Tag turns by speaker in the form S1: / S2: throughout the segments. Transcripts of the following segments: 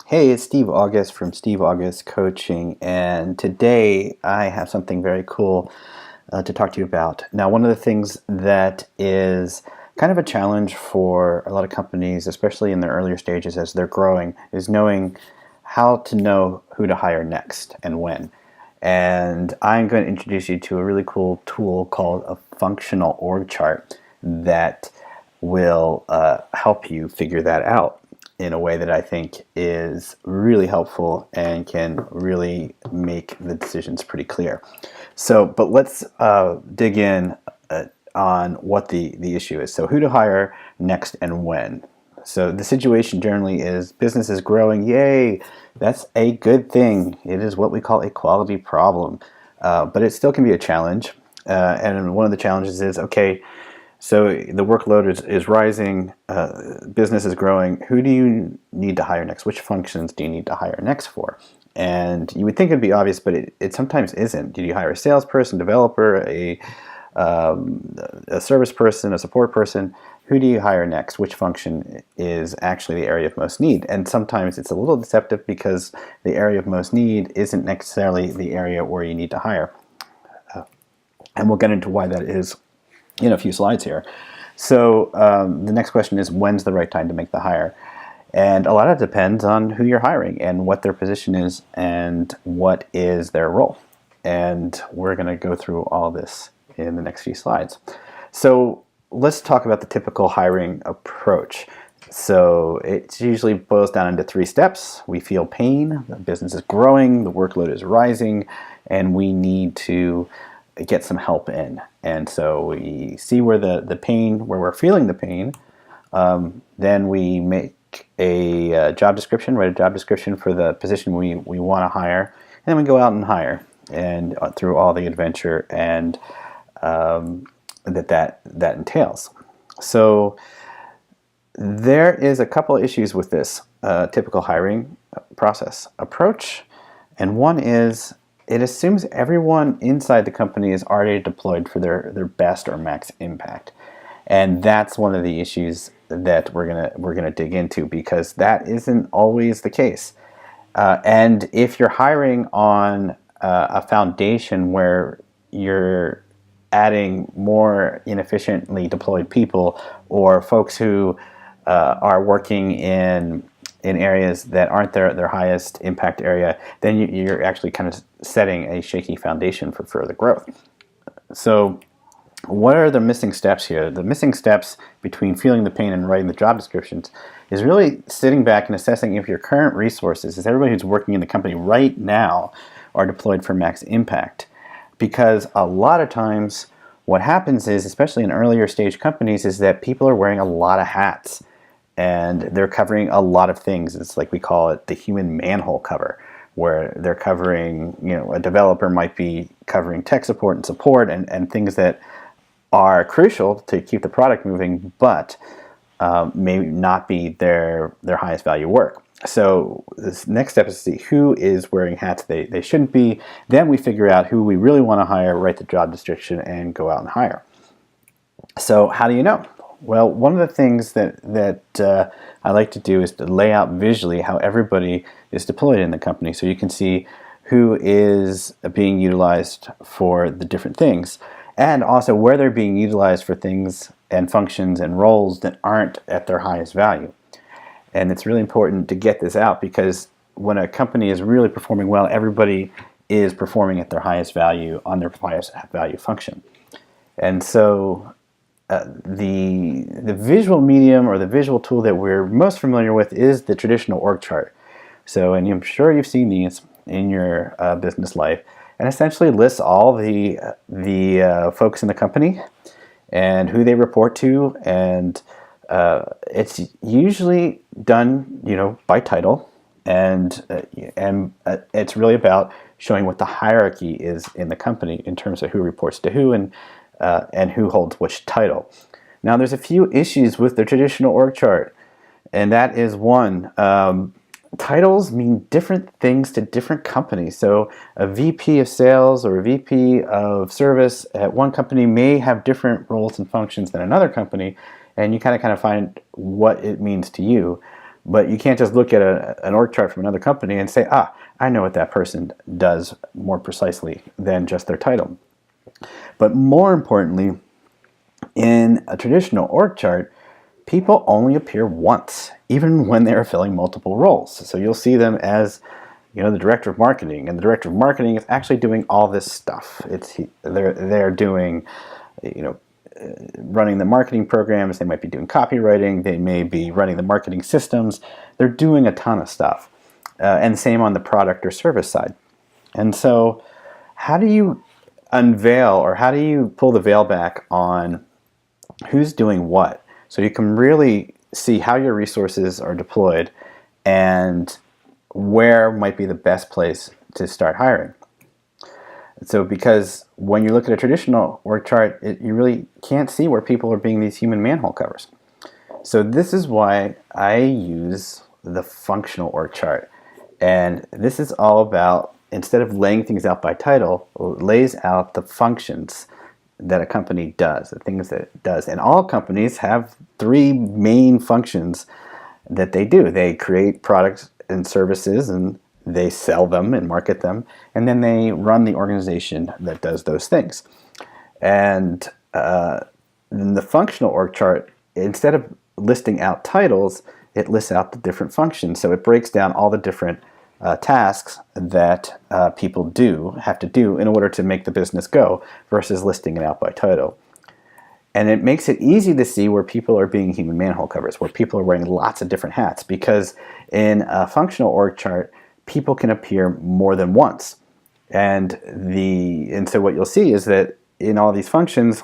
S1: Hey, it's Steve August from Steve August Coaching, and today I have something very cool to talk to you about. Now, one of the things that is kind of a challenge for a lot of companies, especially in their earlier stages as they're growing, is knowing how to know who to hire next and when. And I'm going to introduce you to a really cool tool called a functional org chart that will help you figure that out in a way that I think is really helpful and can really make the decisions pretty clear. But let's dig in on what the issue is. So who to hire next and when. So the situation generally is business is growing. Yay! That's a good thing. It is what we call a quality problem. But it still can be a challenge. And one of the challenges is, okay, so the workload is rising, business is growing. Who do you need to hire next? Which functions do you need to hire next for? And you would think it'd be obvious, but it sometimes isn't. Do you hire a salesperson, developer, a service person, a support person? Who do you hire next? Which function is actually the area of most need? And sometimes it's a little deceptive because the area of most need isn't necessarily the area where you need to hire. And we'll get into why that is in a few slides here. So the next question is, when's the right time to make the hire? And a lot of it depends on who you're hiring and what their position is and what is their role. And we're going to go through all this in the next few slides. So let's talk about the typical hiring approach. So it usually boils down into 3 steps. We feel pain, the business is growing, the workload is rising, and we need to get some help in. And so we see where the pain, where we're feeling the pain. Then we make a job description, write a job description for the position we want to hire. And then we go out and hire, and through all the adventure and that entails. So there is a couple of issues with this typical hiring process approach. And one is, it assumes everyone inside the company is already deployed for their best or max impact. And that's one of the issues that we're gonna dig into, because that isn't always the case. And if you're hiring on a foundation where you're adding more inefficiently deployed people, or folks who are working in areas that aren't their highest impact area, then you're actually kind of setting a shaky foundation for further growth. So what are the missing steps here? The missing steps between feeling the pain and writing the job descriptions is really sitting back and assessing if your current resources, is everybody who's working in the company right now, are deployed for max impact. Because a lot of times what happens is, especially in earlier stage companies, is that people are wearing a lot of hats. And they're covering a lot of things. It's like we call it the human manhole cover, where they're covering, a developer might be covering tech support and things that are crucial to keep the product moving, but may not be their highest value work. So this next step is to see who is wearing hats they shouldn't be. Then we figure out who we really want to hire, write the job description, and go out and hire. So how do you know? Well, one of the things that I like to do is to lay out visually how everybody is deployed in the company, so you can see who is being utilized for the different things, and also where they're being utilized for things and functions and roles that aren't at their highest value. And it's really important to get this out, because when a company is really performing well, everybody is performing at their highest value on their highest value function. And so the visual medium, or the visual tool that we're most familiar with, is the traditional org chart. So, and I'm sure you've seen these in your business life, and essentially lists all the folks in the company and who they report to, and it's usually done, by title, and it's really about showing what the hierarchy is in the company in terms of who reports to who and who holds which title. Now, there's a few issues with the traditional org chart, and that is one, titles mean different things to different companies. So a VP of sales or a VP of service at one company may have different roles and functions than another company, and you kind of find what it means to you. But you can't just look at an org chart from another company and say, I know what that person does more precisely than just their title. But more importantly, in a traditional org chart, people only appear once, even when they're filling multiple roles. So you'll see them as, the director of marketing, and the director of marketing is actually doing all this stuff. They're doing, running the marketing programs. They might be doing copywriting. They may be running the marketing systems. They're doing a ton of stuff, and same on the product or service side. And so, how do you unveil, or how do you pull the veil back on who's doing what, so you can really see how your resources are deployed and where might be the best place to start hiring? So because when you look at a traditional org chart, you really can't see where people are being these human manhole covers. So this is why I use the functional org chart. And this is all about, instead of laying things out by title, it lays out the functions that a company does, the things that it does. And all companies have three main functions that they do. They create products and services, and they sell them and market them, and then they run the organization that does those things. And in the functional org chart, instead of listing out titles, it lists out the different functions. So it breaks down all the different tasks that people have to do in order to make the business go, versus listing it out by title. And it makes it easy to see where people are being human manhole covers, where people are wearing lots of different hats, because in a functional org chart, people can appear more than once. And so what you'll see is that in all these functions,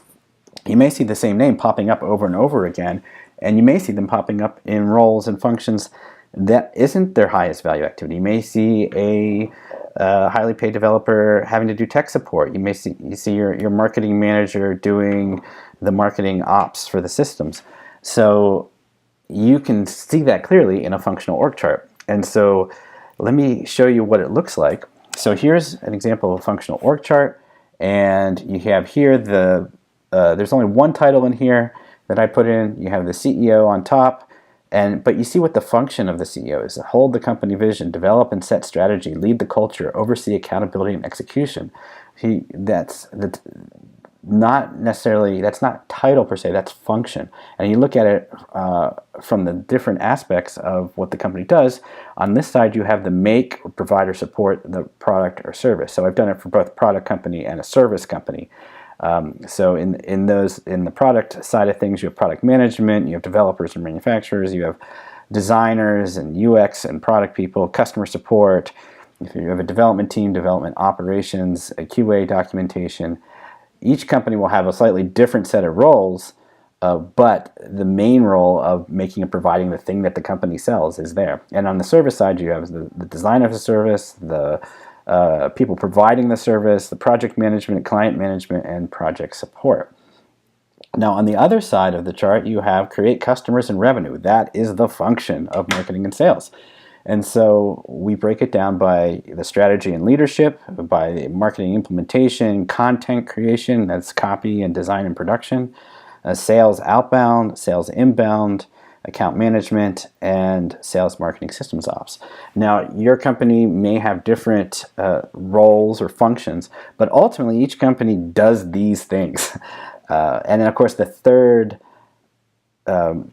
S1: you may see the same name popping up over and over again, and you may see them popping up in roles and functions that isn't their highest value activity. You may see a highly paid developer having to do tech support. You see your marketing manager doing the marketing ops for the systems. So you can see that clearly in a functional org chart. And so let me show you what it looks like. So here's an example of a functional org chart, and you have here there's only one title in here that I put in. You have the CEO on top, but you see what the function of the CEO is: hold the company vision, develop and set strategy, lead the culture, oversee accountability and execution. That's not title per se, that's function. And you look at it from the different aspects of what the company does. On this side, you have the make, or provide or support the product or service. So I've done it for both a product company and a service company. So in the product side of things, you have product management, you have developers and manufacturers, you have designers and UX and product people, customer support. If you have a development team, development operations, a QA documentation. Each company will have a slightly different set of roles, but the main role of making and providing the thing that the company sells is there. And on the service side, you have the design of the service, the people providing the service, the project management, client management, and project support. Now, on the other side of the chart, you have create customers and revenue. That is the function of marketing and sales. And so we break it down by the strategy and leadership, by marketing implementation, content creation, that's copy and design and production, sales outbound, sales inbound, account management, and sales marketing systems ops. Now, your company may have different roles or functions, but ultimately each company does these things. And then, of course, the third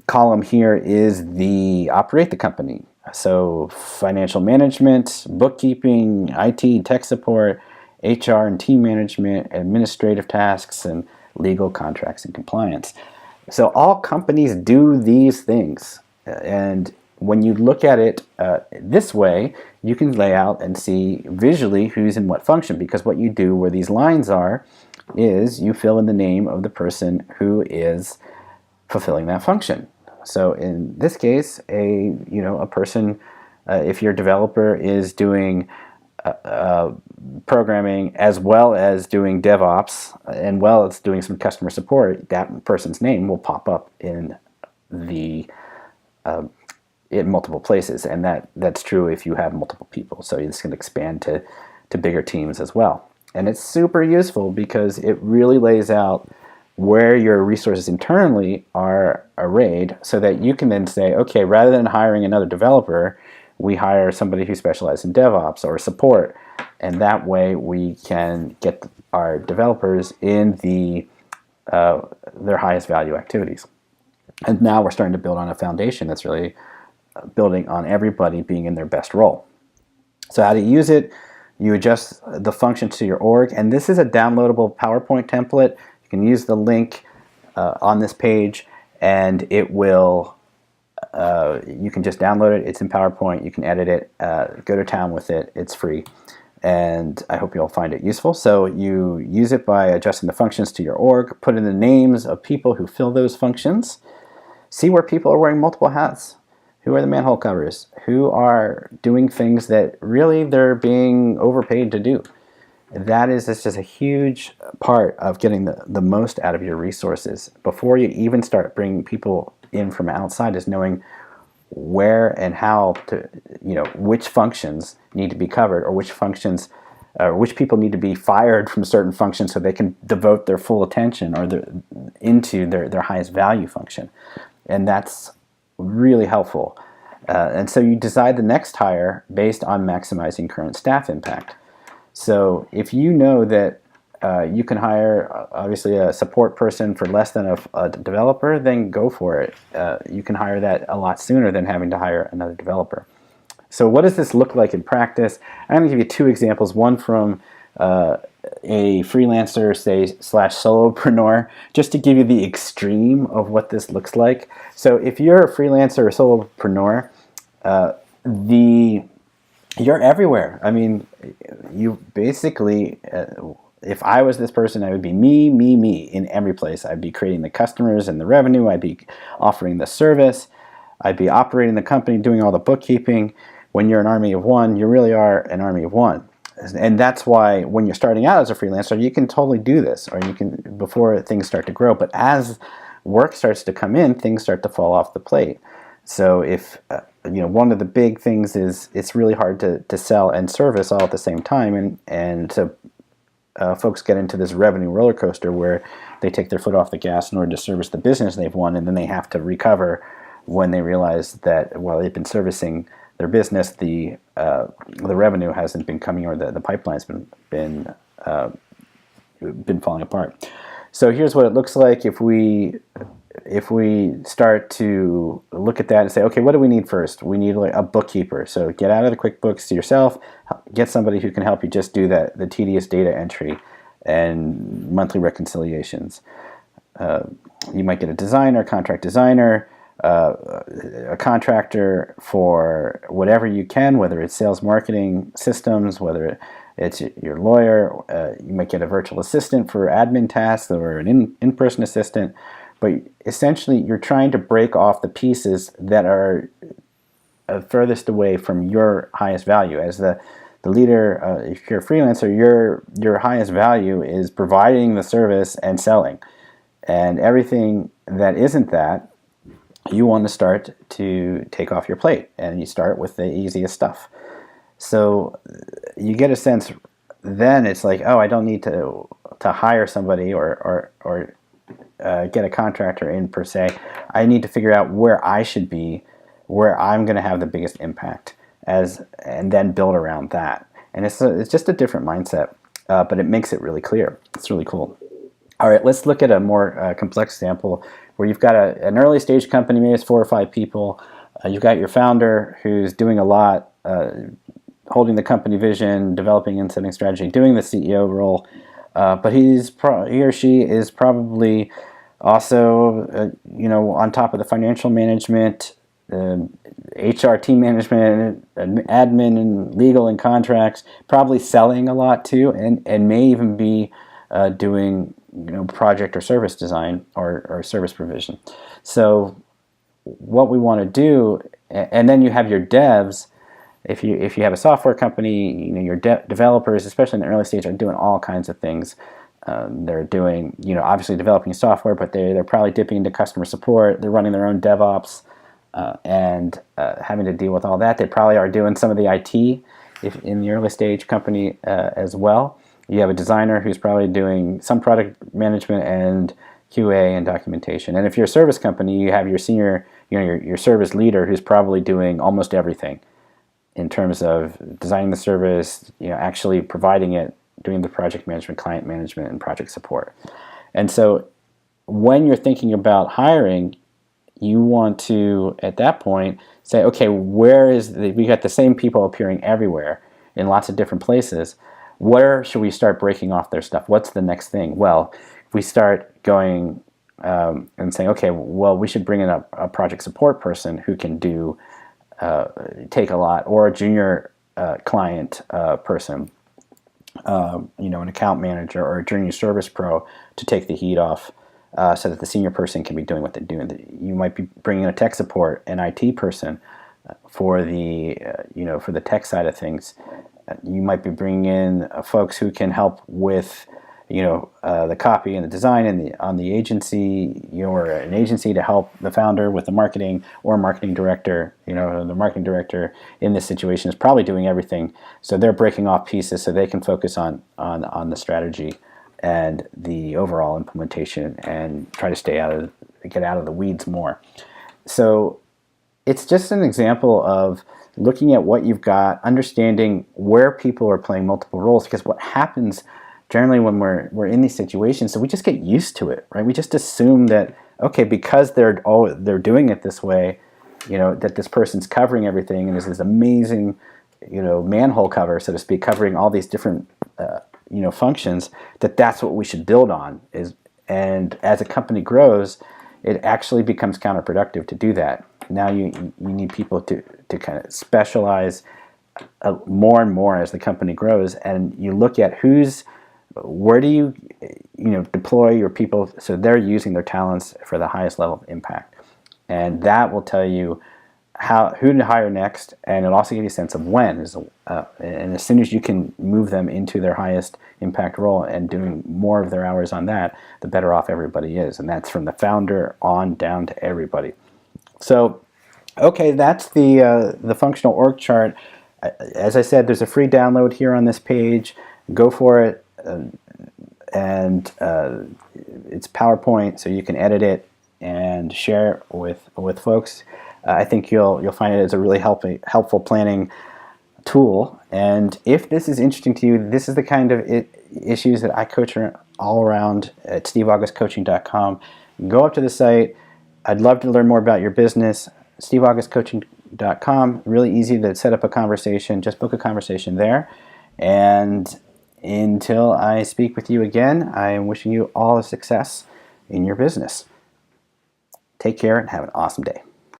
S1: column here is the operate the company. So financial management, bookkeeping, IT, tech support, HR and team management, administrative tasks, and legal contracts and compliance. So all companies do these things. And when you look at it this way, you can lay out and see visually who's in what function, because what you do where these lines are is you fill in the name of the person who is fulfilling that function. So in this case, a person, if your developer is doing programming as well as doing DevOps and well as doing some customer support, that person's name will pop up in multiple places, and that's true if you have multiple people. So this can expand to bigger teams as well. And it's super useful because it really lays out where your resources internally are arrayed, so that you can then say, okay, rather than hiring another developer, we hire somebody who specializes in DevOps or support, and that way we can get our developers in their highest value activities. And now we're starting to build on a foundation that's really building on everybody being in their best role. So how to use it? You adjust the functions to your org, and this is a downloadable PowerPoint template. You can use the link on this page, and it will. You can just download it. It's in PowerPoint. You can edit it. Go to town with it. It's free, and I hope you'll find it useful. So you use it by adjusting the functions to your org. Put in the names of people who fill those functions. See where people are wearing multiple hats. Who are the manhole covers? Who are doing things that really they're being overpaid to do? That is just a huge part of getting the most out of your resources. Before you even start bringing people in from outside, is knowing where and how to, which functions need to be covered, or which functions, which people need to be fired from certain functions so they can devote their full attention or into their highest value function. And that's really helpful. And so you decide the next hire based on maximizing current staff impact. So if you know that you can hire, obviously, a support person for less than a developer, then go for it. You can hire that a lot sooner than having to hire another developer. So what does this look like in practice? I'm going to give you two examples, one from a freelancer, say, / solopreneur, just to give you the extreme of what this looks like. So if you're a freelancer or solopreneur, you're everywhere. I mean, you basically, if I was this person, I would be me in every place. I'd be creating the customers and the revenue. I'd be offering the service. I'd be operating the company, doing all the bookkeeping. When you're an army of one, you really are an army of one. And that's why when you're starting out as a freelancer, you can totally do this, or you can, before things start to grow. But as work starts to come in, things start to fall off the plate. So if, one of the big things is it's really hard to sell and service all at the same time. And so folks get into this revenue roller coaster where they take their foot off the gas in order to service the business they've won, and then they have to recover when they realize that while they've been servicing their business, the revenue hasn't been coming, or the pipeline's been falling apart. So here's what it looks like if we start to look at that and say, okay, what do we need first? We need a bookkeeper. So get out of the QuickBooks yourself, get somebody who can help you just do the tedious data entry and monthly reconciliations. You might get a designer, contract designer, a contractor for whatever you can, whether it's sales, marketing, systems, whether it's your lawyer. You might get a virtual assistant for admin tasks, or an in-person assistant. But essentially, you're trying to break off the pieces that are furthest away from your highest value. As the leader, if you're a freelancer, your highest value is providing the service and selling. And everything that isn't that, you want to start to take off your plate, and you start with the easiest stuff. So you get a sense, then it's like, oh, I don't need to hire somebody or get a contractor in per se. I need to figure out where I should be, where I'm going to have the biggest impact, and then build around that. And it's just a different mindset, but it makes it really clear. It's really cool. All right, let's look at a more complex example where you've got an early stage company, maybe it's 4 or 5 people. You've got your founder who's doing a lot, holding the company vision, developing and setting strategy, doing the CEO role, but he or she is probably also, on top of the financial management, HR team management, admin and legal and contracts, probably selling a lot too, and may even be doing project or service design or service provision. So what we want to do, and then you have your devs. If you have a software company, your developers, especially in the early stage, are doing all kinds of things. They're doing, obviously developing software, but they're probably dipping into customer support. They're running their own DevOps and having to deal with all that. They probably are doing some of the IT in the early stage company as well. You have a designer who's probably doing some product management and QA and documentation. And if you're a service company, you have your senior, your service leader who's probably doing almost everything in terms of designing the service, actually providing it, doing the project management, client management, and project support. And so when you're thinking about hiring, you want to, at that point, say, okay, we got the same people appearing everywhere in lots of different places. Where should we start breaking off their stuff? What's the next thing? Well, if we start going and saying, okay, well, we should bring in a project support person who can take a lot, or a junior client person, an account manager or a junior service pro to take the heat off, so that the senior person can be doing what they're doing. You might be bringing in a tech support, an IT person for the for the tech side of things. You might be bringing in folks who can help with the copy and the design on the agency, or an agency to help the founder with the marketing, or a marketing director. The marketing director in this situation is probably doing everything, so they're breaking off pieces so they can focus on the strategy and the overall implementation, and try to get out of the weeds more. So it's just an example of looking at what you've got, understanding where people are playing multiple roles, because what happens generally when we're in these situations, so we just get used to it, right? We just assume that, okay, because they're doing it this way, that this person's covering everything, and is this amazing, manhole cover, so to speak, covering all these different functions, that's what we should build on. And as a company grows, it actually becomes counterproductive to do that. Now you need people to kind of specialize more and more as the company grows, and you look at where do you deploy your people so they're using their talents for the highest level of impact, and that will tell you who to hire next, and it'll also give you a sense of when. And as soon as you can move them into their highest impact role and doing more of their hours on that, the better off everybody is, and that's from the founder on down to everybody. So, okay, that's the functional org chart. As I said, there's a free download here on this page. Go for it, and it's PowerPoint, so you can edit it and share it with folks. I think you'll find it as a really helpful planning tool. And if this is interesting to you, this is the kind of issues that I coach all around at steveaugustcoaching.com. Go up to the site. I'd love to learn more about your business. steveaugustcoaching.com. Really easy to set up a conversation. Just book a conversation there. And until I speak with you again, I am wishing you all the success in your business. Take care and have an awesome day.